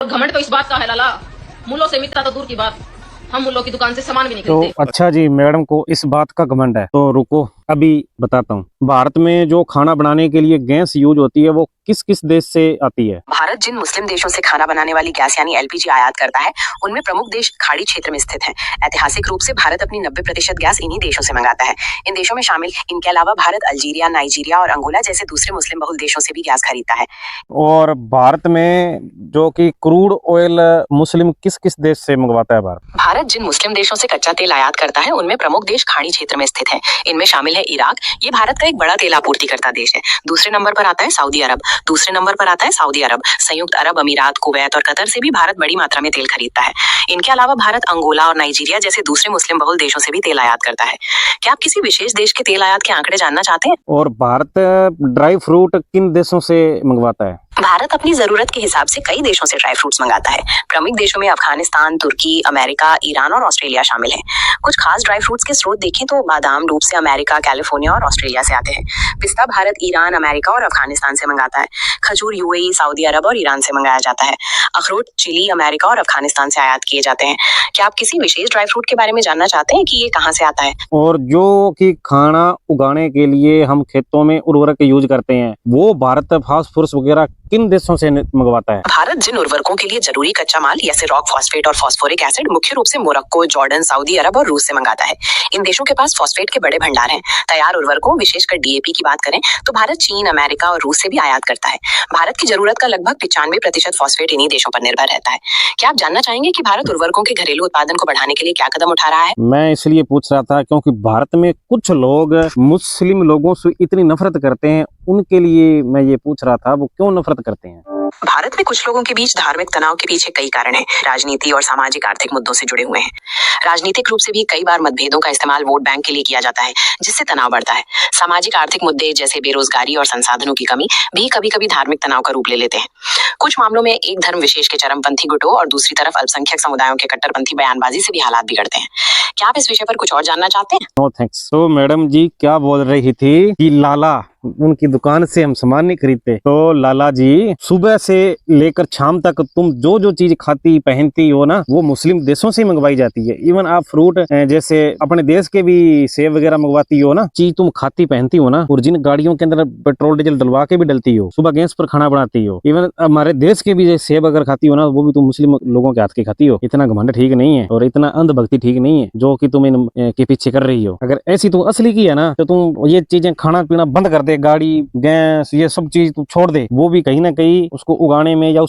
और घमंड तो इस बात का है लाला, मूलों से मित्रता तो दूर की बात, हम मूलों की दुकान से सामान भी नहीं तो खरीदते। अच्छा जी, मैडम को इस बात का घमंड है, तो रुको अभी बताता हूँ। भारत में जो खाना बनाने के लिए गैस यूज होती है वो किस किस देश से आती है? भारत जिन मुस्लिम देशों से खाना बनाने वाली गैस यानी एलपीजी आयात करता है, उनमें प्रमुख देश खाड़ी क्षेत्र में स्थित हैं। ऐतिहासिक रूप से भारत अपनी 90% गैस इन्हीं देशों से मंगाता है। इन देशों में शामिल इनके अलावा भारत अल्जीरिया, नाइजीरिया और अंगोला जैसे दूसरे मुस्लिम बहुल देशों से भी गैस खरीदता है। और भारत में जो कि क्रूड ऑयल मुस्लिम किस किस देश से मंगवाता है भारत? भारत जिन मुस्लिम देशों से कच्चा तेल आयात करता है, उनमें प्रमुख देश खाड़ी क्षेत्र में स्थित हैं। इनमें शामिल है इराक, ये भारत का एक बड़ा तेल आपूर्तिकर्ता देश है। दूसरे नंबर पर आता है सऊदी अरब, संयुक्त अरब अमीरात, कुवैत और कतर से भी भारत बड़ी मात्रा में तेल खरीदता है। इनके अलावा भारत अंगोला और नाइजीरिया जैसे दूसरे मुस्लिम बहुल देशों से भी तेल आयात करता है। क्या आप किसी विशेष देश के तेल आयात के आंकड़े जानना चाहते हैं? और भारत ड्राई फ्रूट किन देशों से मंगवाता है? भारत अपनी जरूरत के हिसाब से कई देशों से ड्राई फ्रूट्स मंगाता है। प्रमुख देशों में अफगानिस्तान, तुर्की, अमेरिका, ईरान और ऑस्ट्रेलिया शामिल हैं। कुछ खास ड्राई फ्रूट्स के स्रोत देखें तो बादाम रूप से अमेरिका, कैलिफोर्निया और ऑस्ट्रेलिया से आते हैं। पिस्ता भारत ईरान, अमेरिका और अफगानिस्तान से मंगाता है। खजूर यूएई, सऊदी अरब और ईरान से मंगाया जाता है। अखरोट चिली, अमेरिका और अफगानिस्तान से आयात किए जाते हैं। क्या आप किसी विशेष ड्राई फ्रूट के बारे में जानना चाहते हैं कि ये कहाँ से आता है? और जो कि खाना उगाने के लिए हम खेतों में उर्वरक यूज करते हैं, वो भारत फास्फोरस वगैरह किन देशों से मंगवाता है? भारत जिन उर्वरकों के लिए जरूरी कच्चा माल जैसे रॉक फॉस्फेट और फास्फोरिक एसिड मुख्य रूप से मोरक्को, जॉर्डन, सऊदी अरब और रूस से मंगाता है। इन देशों के पास फॉस्फेट के बड़े भंडार हैं। तैयार उर्वरकों विशेषकर डीएपी की बात करें तो भारत चीन, अमेरिका और रूस से भी आयात करता है। भारत की जरूरत का लगभग 95% फॉस्फेट इन्हीं देशों पर निर्भर रहता है। क्या आप जानना चाहेंगे कि भारत उर्वरकों के घरेलू उत्पादन को बढ़ाने के लिए क्या कदम उठा रहा है? मैं इसलिए पूछ रहा था क्योंकि भारत में कुछ लोग मुस्लिम लोगों से इतनी नफरत करते हैं, उनके लिए मैं ये पूछ रहा था वो क्यों नफरत करते हैं? भारत में कुछ लोगों के बीच धार्मिक तनाव के पीछे कई कारण हैं। राजनीति और सामाजिक आर्थिक मुद्दों से जुड़े हुए हैं। राजनीतिक रूप से भी कई बार मतभेदों का इस्तेमाल वोट बैंक के लिए किया जाता है, जिससे तनाव बढ़ता है। सामाजिक आर्थिक मुद्दे जैसे बेरोजगारी और संसाधनों की कमी भी कभी कभी धार्मिक तनाव का रूप ले लेते हैं। कुछ मामलों में एक धर्म विशेष के चरमपंथी गुटों और दूसरी तरफ अल्पसंख्यक समुदायों के कट्टरपंथी बयानबाजी से भी हालात बिगड़ते हैं। क्या आप इस विषय पर कुछ और जानना चाहते हैं? No thanks. तो मैडम जी क्या बोल रही थी कि लाला उनकी दुकान से हम सामान नहीं खरीदते। तो लाला जी, सुबह से लेकर शाम तक तुम जो जो चीज खाती पहनती हो ना, वो मुस्लिम देशों से मंगवाई जाती है। इवन आप फ्रूट जैसे अपने देश के भी सेब वगैरह मंगवाती हो ना, चीज तुम खाती पहनती हो ना, और जिन गाड़ियों के अंदर पेट्रोल डीजल डलवा के भी डलती हो, सुबह गैस पर खाना बनाती हो, इवन हमारे देश के भी सेब अगर खाती हो ना, वो भी तुम मुस्लिम लोगों के हाथ के खाती हो। इतना घमंड ठीक नहीं है और इतना अंधभक्ति ठीक नहीं है जो कि तुम इन के पीछे कर रही हो। अगर ऐसी तुम असली की है ना, तो तुम ये चीजें खाना पीना बंद कर दे, गाड़ी गैस ये सब चीज तू छोड़ दे। वो भी कहीं ना कहीं उसको उगाने में या